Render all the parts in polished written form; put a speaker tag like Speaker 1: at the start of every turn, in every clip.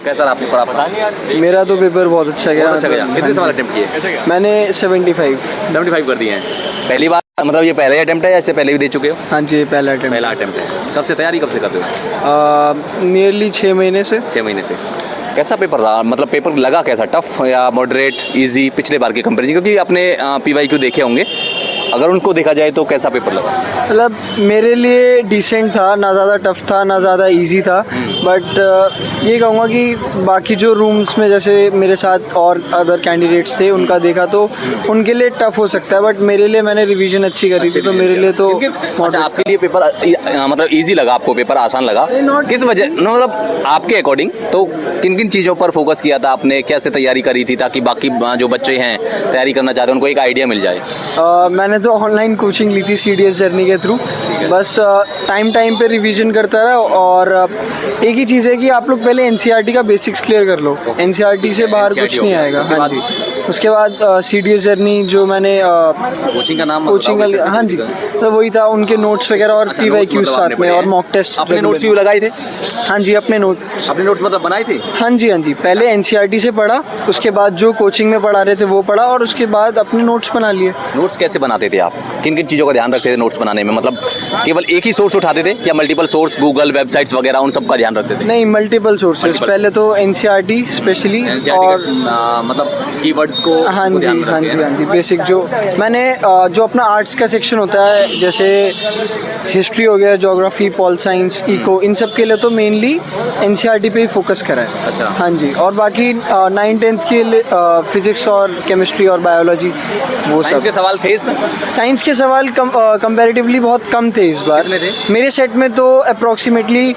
Speaker 1: कैसा रहा पेपर आपका?
Speaker 2: मेरा तो पेपर बहुत अच्छा गया।
Speaker 1: बहुत अच्छा गया। कितने सवाल अटेम्प्ट किए?
Speaker 2: मैंने 75
Speaker 1: 75 कर दिए हैं। पहली बार मतलब ये पहला अटेम्प्ट है या इससे पहले भी दे चुके हो?
Speaker 2: हाँ जी, पहला अटेम्प्ट।
Speaker 1: पहला अटेम्प्ट है। कब से तैयारी कब से करते हो?
Speaker 2: नियरली 6 महीने से।
Speaker 1: 6 महीने से। कैसा पेपर रहा? मतलब पेपर लगा कैसा, टफ या मॉडरेट, इजी पिछले बार के कंपेरिजन? क्योंकि आपने PYQ देखे होंगे, अगर उनको देखा जाए तो कैसा पेपर लगा?
Speaker 2: मतलब मेरे लिए डिसेंट था, ना ज़्यादा टफ था ना ज़्यादा इजी था। बट ये कहूँगा कि बाकी जो रूम्स में जैसे मेरे साथ और अदर कैंडिडेट्स थे उनका देखा तो उनके लिए टफ हो सकता है, बट मेरे लिए मैंने रिवीजन अच्छी करी थी तो मेरे लिए तो
Speaker 1: अच्छा, आपके लिए पेपर मतलब इजी लगा आपको, पेपर आसान लगा? किस वजह, मतलब आपके अकॉर्डिंग तो किन किन चीज़ों पर फोकस किया था आपने, कैसे तैयारी करी थी ताकि बाकी जो बच्चे हैं तैयारी करना चाहते हैं उनको एक आइडिया मिल जाए?
Speaker 2: मैंने तो ऑनलाइन कोचिंग ली थी CDS जर्नी के थ्रू। बस टाइम पे रिवीजन करता रहा। और एक ही चीज़ है कि आप लोग पहले NCERT का बेसिक्स क्लियर कर लो। NCERT से बाहर कुछ नहीं आएगा। हाँ जी, उसके बाद CDS जर्नी जो मैंने
Speaker 1: कोचिंग का नाम,
Speaker 2: कोचिंग का, हाँ जी, तो वही था। उनके नोट्स वगैरह और PYQ साथ में और मॉक टेस्ट।
Speaker 1: अपने नोट्स भी लगाए थे?
Speaker 2: हाँ जी, अपने नोट्स
Speaker 1: मतलब बनाए थे?
Speaker 2: हाँ जी, पहले NCERT से पढ़ा, उसके बाद जो कोचिंग में पढ़ा रहे थे वो पढ़ा और उसके बाद अपने नोट्स बना लिए।
Speaker 1: नोट्स कैसे बनाते थे आप? किन किन चीज़ों का ध्यान रखते थे नोट्स बनाने में? मतलब केवल एक ही सोर्स उठाते थे या मल्टीपल सोर्स, गूगल, वेबसाइट्स वगैरह उन सब का ध्यान रखते थे?
Speaker 2: नहीं, मल्टीपल सोर्सेज। पहले तो NCERT स्पेशली और
Speaker 1: मतलब कीवर्ड्स को
Speaker 2: हाँ जी, बेसिक जो मैंने जो अपना आर्ट्स का सेक्शन होता है जैसे हिस्ट्री हो गया, ज्योग्राफी, पॉल साइंस, इको, इन सब के लिए तो मेनली NCERT पे ही फोकस करा है।
Speaker 1: अच्छा।
Speaker 2: हाँ जी, और बाकी 9th-10th के लिए फिजिक्स और केमिस्ट्री और बायोलॉजी वो सब।
Speaker 1: साइंस के सवाल थे इसमें?
Speaker 2: साइंस के सवाल कंपैरेटिवली बहुत कम थे इस बार।
Speaker 1: कितने थे?
Speaker 2: मेरे सेट में तो अप्रॉक्सीमेटली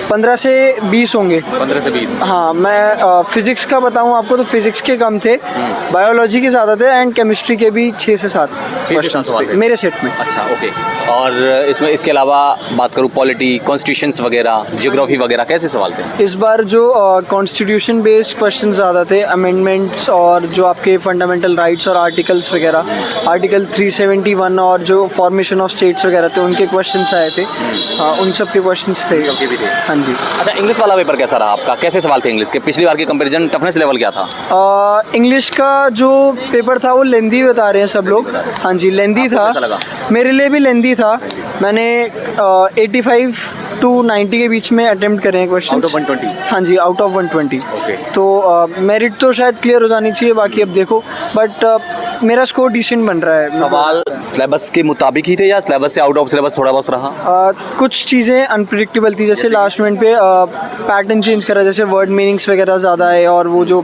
Speaker 2: 15 से 20 होंगे।
Speaker 1: 15 से 20?
Speaker 2: हाँ, मैं फिजिक्स का बताऊँ आपको तो फिजिक्स के कम थे, बायोलॉजी के ज़्यादा थे एंड केमिस्ट्री के भी 6 से 7 क्वेश्चंस थे मेरे सेट में।
Speaker 1: अच्छा, ओके। और इसमें इसके अलावा बात करूँ पॉलिटी, कॉन्स्टिट्यूशंस वगैरह, ज्योग्राफी वगैरह, कैसे सवाल थे?
Speaker 2: इस बार जो कॉन्स्टिट्यूशन बेस्ड क्वेश्चन ज़्यादा थे, अमेंडमेंट्स और जो आपके फंडामेंटल राइट्स और आर्टिकल्स वगैरह, आर्टिकल 371 और जो फॉर्मेशन ऑफ स्टेट्स वगैरह थे उनके क्वेश्चंस आए थे। उन सब के क्वेश्चंस थे। हाँ जी।
Speaker 1: अच्छा, इंग्लिश वाला पेपर कैसा रहा आपका? कैसे सवाल थे इंग्लिश के? पिछली बार के कंपैरिजन टफनेस लेवल क्या था?
Speaker 2: इंग्लिश का जो पेपर था वो लेंदी बता रहे हैं सब लोग। हाँ जी, लेंदी था। मेरे लिए भी लेंदी था। मैंने 85 to 90 के बीच में अटेम्प्ट करे हैं क्वेश्चन।
Speaker 1: Out of 120?
Speaker 2: हाँ जी, आउट ऑफ 120।
Speaker 1: ओके।
Speaker 2: तो मेरिट तो शायद क्लियर हो जानी चाहिए, बाकी अब देखो। बट मेरा स्कोर डिसेंट बन रहा है।
Speaker 1: सवाल सिलेबस के मुताबिक ही थे या सिलेबस से आउट ऑफ सिलेबस थोड़ा बहुत रहा?
Speaker 2: कुछ चीज़ें अनप्रिडिक्टेबल थी, जैसे लास्ट मिनट पे पैटर्न चेंज करा, जैसे वर्ड मीनिंग्स वगैरह ज़्यादा है और वो जो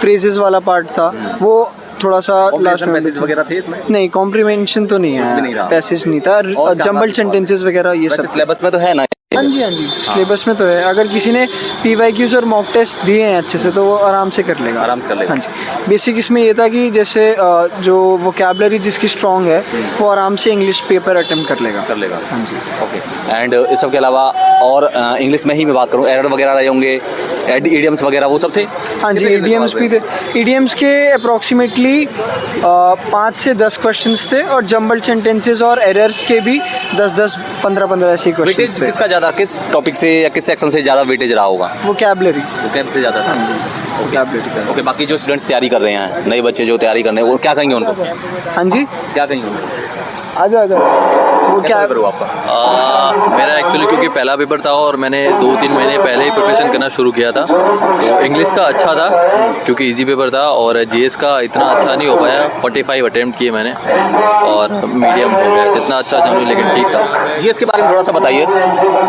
Speaker 2: फ्रेजेस वाला पार्ट था वो थोड़ा सा लास्ट में
Speaker 1: वगैरह थे इसमें?
Speaker 2: नहीं, कॉम्प्रीहेंशन तो नहीं है, पैसेज नहीं था, जंबल सेंटेंसेस वगैरह ये सब।
Speaker 1: सिलेबस में तो है ना?
Speaker 2: हाँ जी, सिलेबस में तो है। अगर किसी ने PYQs और मॉक टेस्ट दिए हैं अच्छे से तो वो आराम से कर लेगा।
Speaker 1: आराम से कर लेगा।
Speaker 2: हाँ जी, बेसिक इसमें ये था कि जैसे जो वोकैबुलरी जिसकी स्ट्रॉन्ग है वो आराम से इंग्लिश पेपर अटेम्प्ट कर लेगा। हाँ जी,
Speaker 1: ओके। एंड इस सब के अलावा और इंग्लिश में ही मैं बात करूँ, एरर वगैरह रहे होंगे, इडियम्स वगैरह वो सब थे?
Speaker 2: हाँ जी, इडियम्स भी थे। इडियम्स के अप्रॉक्सीमेटली 5 से 10 क्वेश्चंस थे और जंबल सेंटेंसेस और एरर्स के भी 10-10, 15-15 ऐसे क्वेश्चंस थे।
Speaker 1: किसका ज़्यादा, किस टॉपिक से या किस सेक्शन से ज़्यादा वेटेज रहा होगा?
Speaker 2: वोकैबुलरी
Speaker 1: से ज़्यादा था।
Speaker 2: वोकैबुलरी का।
Speaker 1: ओके। बाकी जो स्टूडेंट्स तैयारी कर रहे हैं, नए बच्चे जो तैयारी कर रहे हैं, वो क्या कहेंगे उनको?
Speaker 2: हाँ जी,
Speaker 1: क्या कहेंगे उनको?
Speaker 2: आ जाओ। वो क्या
Speaker 1: करूँ आपका?
Speaker 3: मेरा एक्चुअली क्योंकि पहला पेपर था और मैंने 2-3 महीने पहले ही प्रिपरेशन करना शुरू किया था, तो इंग्लिश का अच्छा था क्योंकि इजी पेपर था और GS का इतना अच्छा नहीं हो पाया। 45 अटेम्प्ट किए मैंने और मीडियम हो गया, जितना अच्छा समझ, लेकिन ठीक था।
Speaker 1: GS के बारे में थोड़ा सा बताइए।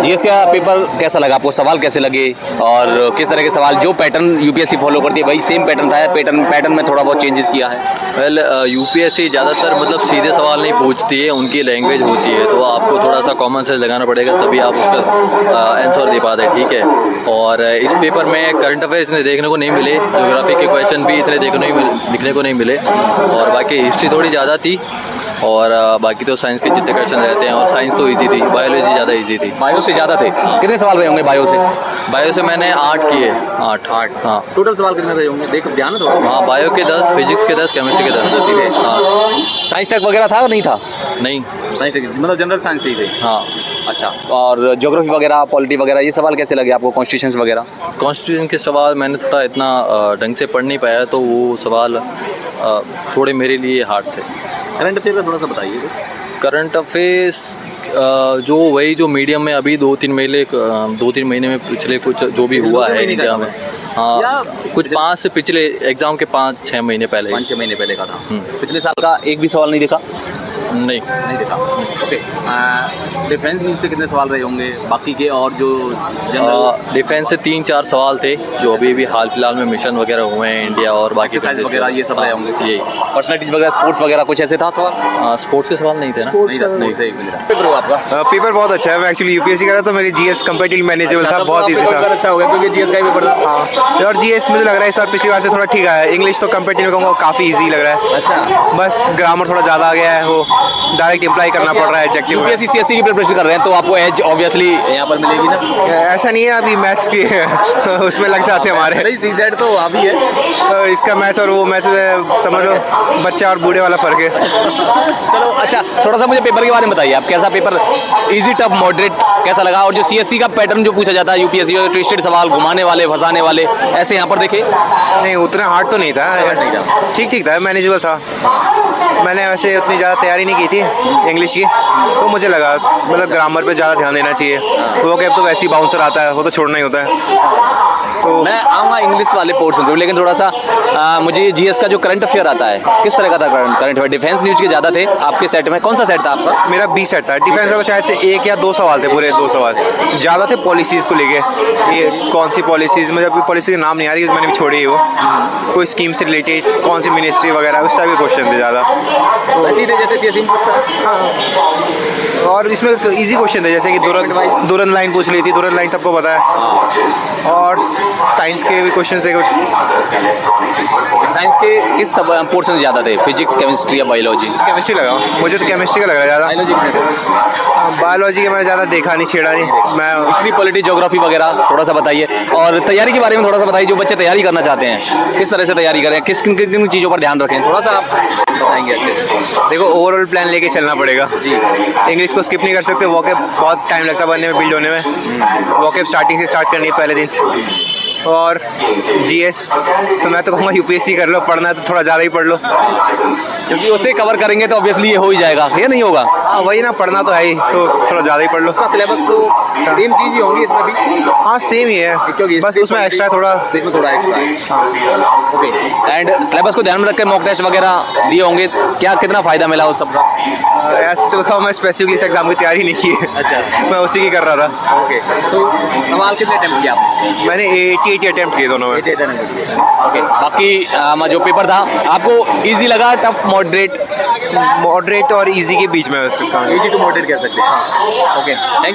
Speaker 1: GS का पेपर कैसा लगा आपको? सवाल कैसे लगे और किस तरह के सवाल? जो पैटर्न UPSC फॉलो करती है वही सेम पैटर्न था? पैटर्न में थोड़ा बहुत चेंजेस किया है?
Speaker 3: वेल, UPSC ज़्यादातर मतलब सीधे सवाल नहीं पूछती है, उनकी लैंग्वेज होती है, तो आपको थोड़ा सा कॉमन सेंस लगाना पड़ेगा तभी आप उसका आंसर दे पाते हैं, ठीक है। और इस पेपर में करंट अफेयर्स इतने देखने को नहीं मिले, ज्योग्राफी के क्वेश्चन भी इतने दिखने को नहीं मिले और बाकी हिस्ट्री थोड़ी ज़्यादा थी और बाकी तो साइंस के जितने क्वेश्चन रहते हैं, और साइंस तो इजी थी, बायोलॉजी ज़्यादा इजी थी।
Speaker 1: बायो से ज़्यादा थे? कितने सवाल रहे होंगे बायो से?
Speaker 3: बायो से मैंने 8 किए। 8। हाँ।
Speaker 1: टोटल सवाल कितने रहे होंगे? देखो ध्यान है थोड़ा।
Speaker 3: हाँ, बायो के 10, फिजिक्स के 10, केमिस्ट्री के 10 सीधे। हाँ।
Speaker 1: साइंस टेक वगैरह था नहीं था?
Speaker 3: नहीं,
Speaker 1: साइंस टेक मतलब जनरल साइंस ही थे।
Speaker 3: हाँ।
Speaker 1: अच्छा, और ज्योग्राफी वगैरह, पॉलिटी वगैरह ये सवाल कैसे लगे आपको, कॉन्स्टिट्यूशन वगैरह?
Speaker 3: कॉन्स्टिट्यूशन के सवाल मैंने थोड़ा इतना ढंग से पढ़ नहीं पाया, तो वो सवाल थोड़े मेरे लिए हार्ड थे।
Speaker 1: करंट अफेयर का थोड़ा सा बताइए।
Speaker 3: करंट अफेयर्स जो वही जो मीडियम में अभी 2-3 महीने में पिछले कुछ जो भी हुआ है इंडिया में, हाँ कुछ 5 से पिछले एग्ज़ाम के 5-6 महीने पहले,
Speaker 1: 5-6 महीने पहले का था। पिछले साल का एक भी सवाल नहीं दिखा?
Speaker 3: नहीं
Speaker 1: देखा। ओके, डिफेंस न्यूज़ से कितने सवाल रहे होंगे बाकी के, और जो जनरल
Speaker 3: डिफेंस से 3-4 सवाल थे जो अभी भी हाल फिलहाल में मिशन वगैरह हुए हैं इंडिया और बाकी
Speaker 1: एक्सरसाइज वगैरह ये सब रहे होंगे?
Speaker 3: यही
Speaker 1: पर्सनैलिटीज वगैरह, स्पोर्ट्स वगैरह कुछ ऐसे था सवाल?
Speaker 3: स्पोर्ट्स के सवाल नहीं थे ना।
Speaker 1: नहीं, सही पेपर हुआ आपका?
Speaker 4: पेपर बहुत अच्छा है। मैं एक्चुअली यूपीएससी कर रहा था, मेरी जीएस कंपेटिवली मैनेजेबल था, बहुत इजी था।
Speaker 1: अच्छा हो गया क्योंकि जीएस का ही पेपर था।
Speaker 4: हाँ, और जीएस मुझे लग रहा है इस बार पिछली बार से थोड़ा ठीक आया है। इंग्लिश तो कंपेटिटिव कहूँगा काफ़ी इजी लग रहा है।
Speaker 1: अच्छा,
Speaker 4: बस ग्रामर थोड़ा ज़्यादा आ गया है, वो डायरेक्ट अप्लाई करना पड़ रहा है एडजेक्टिव में।
Speaker 1: यूपीएससी सीएससी की प्रिपरेशन कर रहे हैं तो आपको एज ऑब्वियसली यहाँ पर मिलेगी ना?
Speaker 4: ऐसा नहीं है, अभी मैथ्स की उसमें लग जाते हैं हमारे।
Speaker 1: नहीं, सीजेड तो अभी है।
Speaker 4: तो इसका मैथ्स और वो मैथ्स में समझ लो बच्चा और बूढ़े वाला फ़र्क है।
Speaker 1: चलो अच्छा, थोड़ा सा मुझे पेपर के बारे में बताइए, आप कैसा पेपर, इजी टफ मॉडरेट कैसा लगा? और जो सीएससी का पैटर्न जो पूछा जाता है यूपीएससी में, ट्विस्टेड सवाल, घुमाने वाले, फंसाने वाले, ऐसे यहाँ पर देखे?
Speaker 4: नहीं, उतना हार्ड तो नहीं था,
Speaker 1: नहीं था।
Speaker 4: ठीक ठीक था, मैनेजेबल था। मैंने वैसे उतनी ज़्यादा तैयारी नहीं की थी इंग्लिश की, तो मुझे लगा मतलब ग्रामर पे ज़्यादा ध्यान देना चाहिए। वो कैब तो वैसे ही बाउंसर आता है, वो तो छोड़ना ही होता है। तो
Speaker 1: मैं आऊँगा इंग्लिश वाले पोर्शन पे, लेकिन थोड़ा सा मुझे जीएस का जो करंट अफेयर आता है किस तरह का था? करंट अफेयर डिफेंस न्यूज़ के ज़्यादा थे आपके सेट में, कौन सा सेट था आपका?
Speaker 4: मेरा 20 सेट था। डिफेंस का तो शायद से 1 या 2 सवाल थे, पूरे 2 सवाल ज़्यादा थे पॉलिसीज़ को लेके। ये कौन सी पॉलिसीज़, मुझे अभी पॉलिसी का नाम नहीं आ रही, मैंने भी छोड़ी है वो। कोई स्कीम से रिलेटेड, कौन सी मिनिस्ट्री वगैरह, उस टाइप के क्वेश्चन थे ज़्यादा।
Speaker 1: वैसे ही थे जैसे सीएससी में पूछता है।
Speaker 4: और इसमें इजी क्वेश्चन थे, जैसे कि दुरन लाइन पूछ ली थी, दुरन लाइन सबको पता है। और साइंस के भी क्वेश्चन थे कुछ।
Speaker 1: साइंस के किस पोर्शन ज़्यादा थे, फिजिक्स, केमिस्ट्री या बायोलॉजी?
Speaker 4: केमिस्ट्री लगा मुझे, तो केमिस्ट्री का लग रहा है ज़्यादा।
Speaker 1: बायोलॉजी में
Speaker 4: बायोलॉजी के मैं ज़्यादा देखा नहीं, छेड़ा नहीं मैं।
Speaker 1: हिस्ट्री, पॉलिटी, ज्योग्राफी वगैरह थोड़ा सा बताइए, और तैयारी के बारे में थोड़ा सा बताइए। जो बच्चे तैयारी करना चाहते हैं किस तरह से तैयारी करें, किन किन चीज़ों पर ध्यान रखें, थोड़ा सा आप बताएंगे अच्छे से?
Speaker 4: देखो, ओवरऑल प्लान लेके चलना पड़ेगा जी। इंग्लिश को स्किप नहीं कर सकते, वॉकअप बहुत टाइम लगता है बनने में, बिल्ड होने में। वॉकअप स्टार्टिंग से स्टार्ट करनी है पहले दिन से। और जीएस तो मैं तो कहूँगा यूपीएससी कर लो, पढ़ना है तो थोड़ा ज़्यादा ही पढ़ लो,
Speaker 1: क्योंकि उसे कवर करेंगे तो ऑब्वियसली ये हो ही जाएगा, ये नहीं होगा?
Speaker 4: हाँ वही ना, पढ़ना तो है ही, तो थोड़ा ज़्यादा ही पढ़ लो।
Speaker 1: उसका सिलेबस तो सेम चीज़ ही होंगी इसमें भी?
Speaker 4: हाँ सेम ही है,
Speaker 1: क्योंकि
Speaker 4: बस उसमें एक्स्ट्रा थोड़ा,
Speaker 1: इसमें थोड़ा एक्स्ट्रा है। ओके, एंड सिलेबस को ध्यान में रख कर मॉक टेस्ट वगैरह दिए होंगे, क्या कितना फ़ायदा मिला उस सबका?
Speaker 4: ऐसे तो बताओ, मैं स्पेसिफिकली इस एग्ज़ाम की तैयारी नहीं की है।
Speaker 1: अच्छा,
Speaker 4: मैं उसी की कर रहा था।
Speaker 1: ओके, तो सवाल कितने अटेम्प्ट किया आपने?
Speaker 4: मैंने 80 अटेम्प्ट किए दोनों में।
Speaker 1: ओके, बाकी जो पेपर था आपको इजी लगा, टफ, मॉडरेट?
Speaker 4: मॉडरेट और इजी के बीच में उसका।
Speaker 1: इजी टू मॉडरेट कह सकते हैं। Okay, thank you.